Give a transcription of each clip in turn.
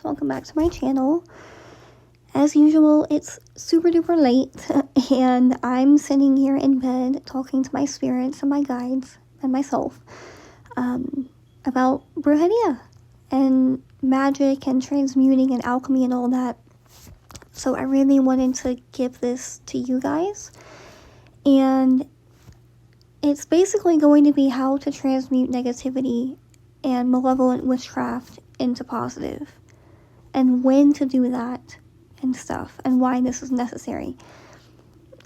welcome back to my channel. As usual, it's super duper late and I'm sitting here in bed talking to my spirits and my guides and myself about brujeria and magic and transmuting and alchemy and all that. So I really wanted to give this to you guys, and it's basically going to be how to transmute negativity and malevolent witchcraft into positive, and when to do that and stuff, and why this is necessary.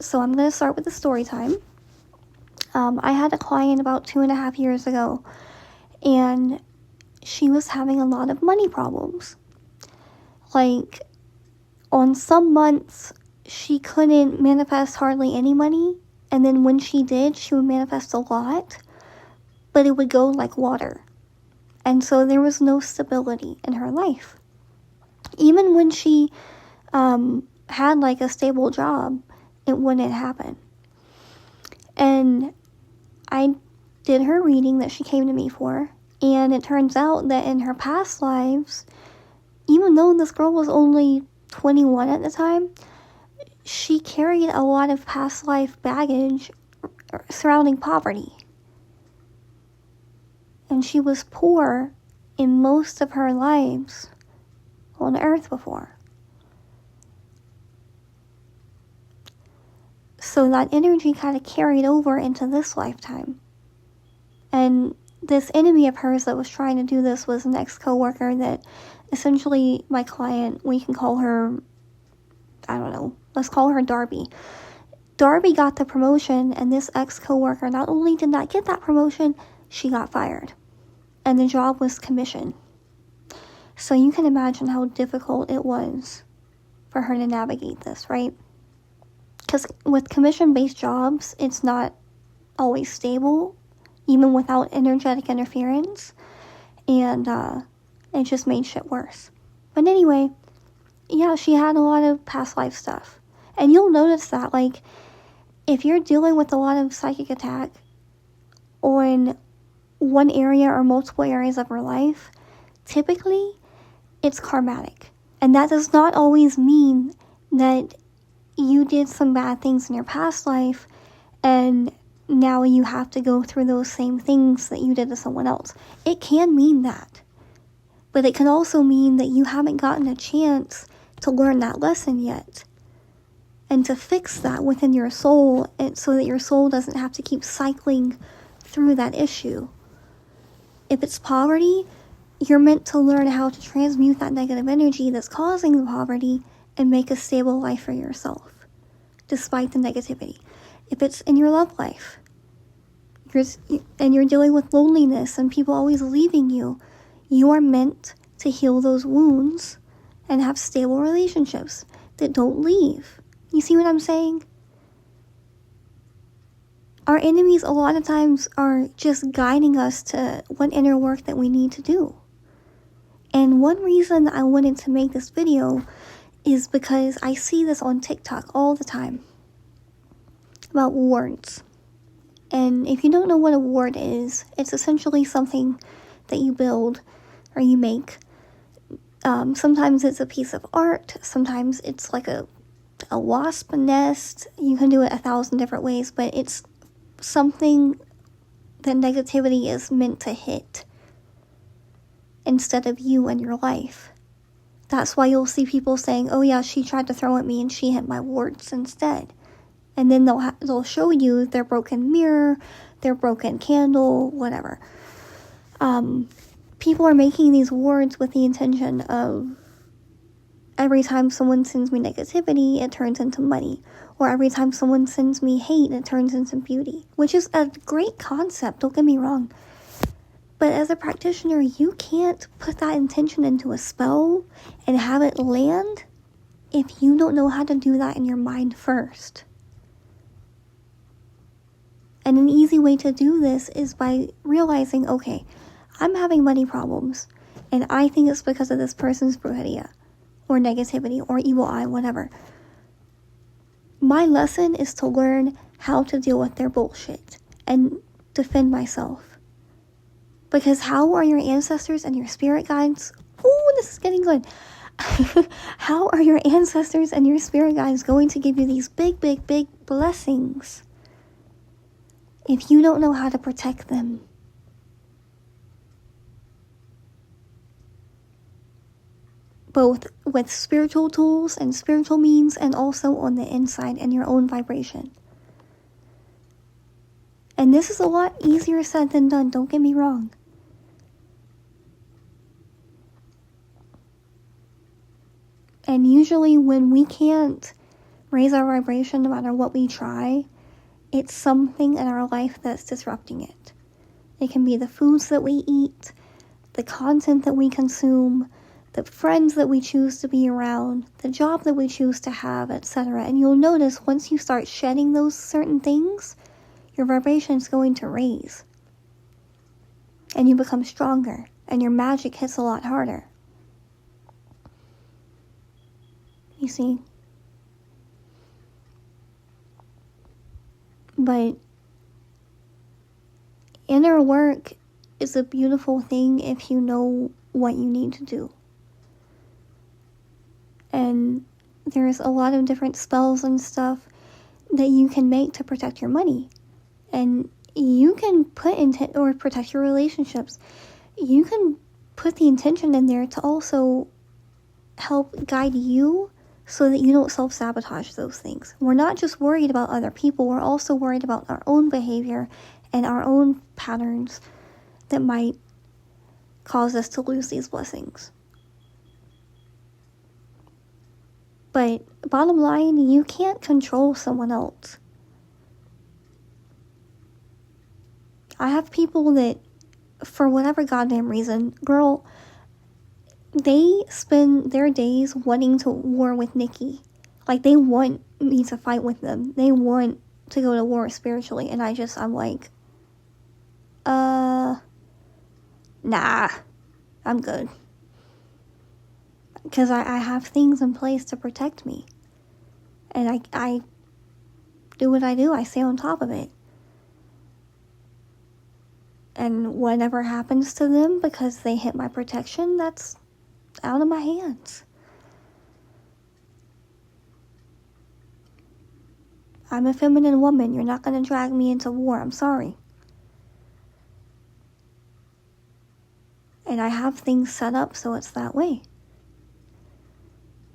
So I'm going to start with the story time. I had a client about 2.5 years ago, and she was having a lot of money problems. Like, on some months, she couldn't manifest hardly any money, and then when she did, she would manifest a lot, but it would go like water. And so there was no stability in her life. Even when she had like a stable job, it wouldn't happen. And I did her reading that she came to me for, and it turns out that in her past lives, even though this girl was only 21 at the time, she carried a lot of past life baggage surrounding poverty. And she was poor in most of her lives on earth before. So that energy kind of carried over into this lifetime. And this enemy of hers that was trying to do this was an ex-coworker that essentially my client, we can call her, I don't know, let's call her Darby. Darby got the promotion, and this ex-coworker not only did not get that promotion, she got fired. And the job was commission. So you can imagine how difficult it was for her to navigate this, right? Because with commission-based jobs, it's not always stable, even without energetic interference. And it just made shit worse. But anyway, yeah, she had a lot of past life stuff. And you'll notice that, like, if you're dealing with a lot of psychic attack on one area or multiple areas of her life, typically it's karmatic. And that does not always mean that you did some bad things in your past life and now you have to go through those same things that you did to someone else. It can mean that. But it can also mean that you haven't gotten a chance to learn that lesson yet. And to fix that within your soul, and so that your soul doesn't have to keep cycling through that issue. If it's poverty, you're meant to learn how to transmute that negative energy that's causing the poverty and make a stable life for yourself, despite the negativity. If it's in your love life, you're dealing with loneliness and people always leaving you, you are meant to heal those wounds and have stable relationships that don't leave. You see what I'm saying? Our enemies a lot of times are just guiding us to what inner work that we need to do. And one reason I wanted to make this video is because I see this on TikTok all the time about wards. And if you don't know what a ward is, it's essentially something that you build or you make. Sometimes it's a piece of art. Sometimes it's like a wasp nest. You can do it 1,000 different ways, but it's something that negativity is meant to hit instead of you and your life. That's why you'll see people saying, oh yeah, she tried to throw at me and she hit my wards instead. And then they'll show you their broken mirror, their broken candle, whatever. People are making these wards with the intention of every time someone sends me negativity, it turns into money. Or every time someone sends me hate, it turns into beauty. Which is a great concept, don't get me wrong. But as a practitioner, you can't put that intention into a spell and have it land if you don't know how to do that in your mind first. And an easy way to do this is by realizing, okay, I'm having money problems, and I think it's because of this person's brujeria, or negativity, or evil eye, whatever. My lesson is to learn how to deal with their bullshit and defend myself. Because how are your ancestors and your spirit guides? Ooh, this is getting good. How are your ancestors and your spirit guides going to give you these big, big, big blessings if you don't know how to protect them? Both with spiritual tools and spiritual means, and also on the inside and your own vibration. And this is a lot easier said than done, don't get me wrong. And usually when we can't raise our vibration no matter what we try, it's something in our life that's disrupting it. It can be the foods that we eat, the content that we consume, the friends that we choose to be around, the job that we choose to have, etc. And you'll notice once you start shedding those certain things, your vibration is going to raise. And you become stronger, and your magic hits a lot harder. You see? But inner work is a beautiful thing if you know what you need to do. And there's a lot of different spells and stuff that you can make to protect your money. And you can put or protect your relationships. You can put the intention in there to also help guide you so that you don't self-sabotage those things. We're not just worried about other people, we're also worried about our own behavior and our own patterns that might cause us to lose these blessings. But bottom line, you can't control someone else. I have people that, for whatever goddamn reason, girl, they spend their days wanting to war with Nikki. Like, they want me to fight with them. They want to go to war spiritually. And I'm like, nah, I'm good. Because I have things in place to protect me. And I do what I do. I stay on top of it. And whatever happens to them because they hit my protection, that's out of my hands. I'm a feminine woman. You're not going to drag me into war. I'm sorry. And I have things set up so it's that way.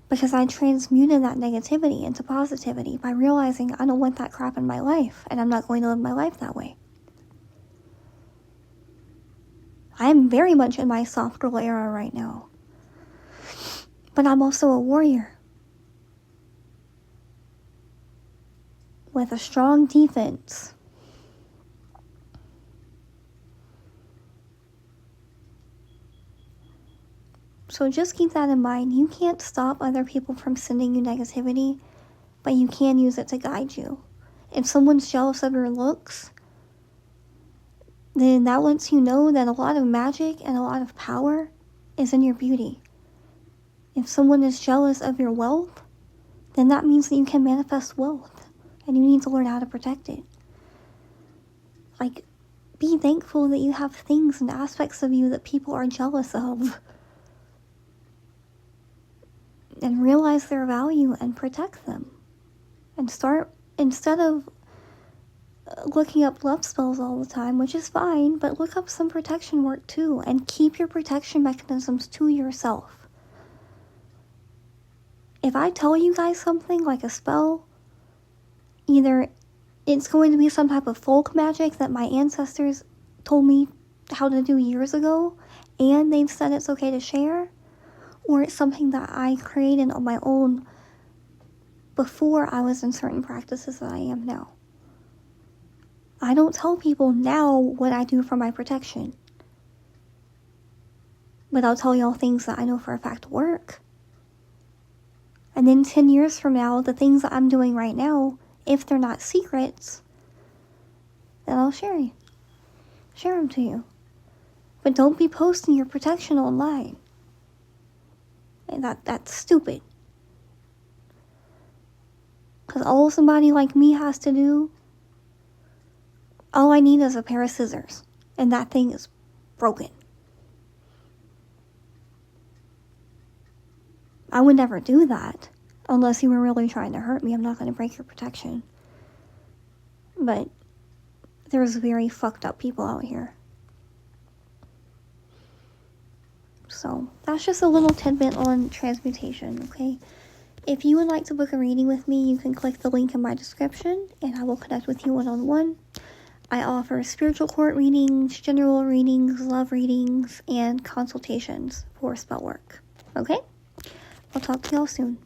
Because I transmuted that negativity into positivity by realizing I don't want that crap in my life, and I'm not going to live my life that way. I'm very much in my soft girl era right now. But I'm also a warrior. With a strong defense. So just keep that in mind. You can't stop other people from sending you negativity, but you can use it to guide you. If someone's jealous of your looks, then that lets you know that a lot of magic and a lot of power is in your beauty. If someone is jealous of your wealth, then that means that you can manifest wealth, and you need to learn how to protect it. Like, be thankful that you have things and aspects of you that people are jealous of. And realize their value and protect them. And start, instead of looking up love spells all the time, which is fine, but look up some protection work too, and keep your protection mechanisms to yourself. If I tell you guys something like a spell, either it's going to be some type of folk magic that my ancestors told me how to do years ago, and they've said it's okay to share, or it's something that I created on my own before I was in certain practices that I am now. I don't tell people now what I do for my protection. But I'll tell y'all things that I know for a fact work. And then 10 years from now, the things that I'm doing right now, if they're not secrets, then I'll share them to you. But don't be posting your protection online. And that's stupid. Because all somebody like me has to do, all I need is a pair of scissors. And that thing is broken. I would never do that unless you were really trying to hurt me. I'm not going to break your protection. But there's very fucked up people out here. So that's just a little tidbit on transmutation, okay? If you would like to book a reading with me, you can click the link in my description and I will connect with you one-on-one. I offer spiritual court readings, general readings, love readings, and consultations for spell work. Okay? I'll talk to y'all soon.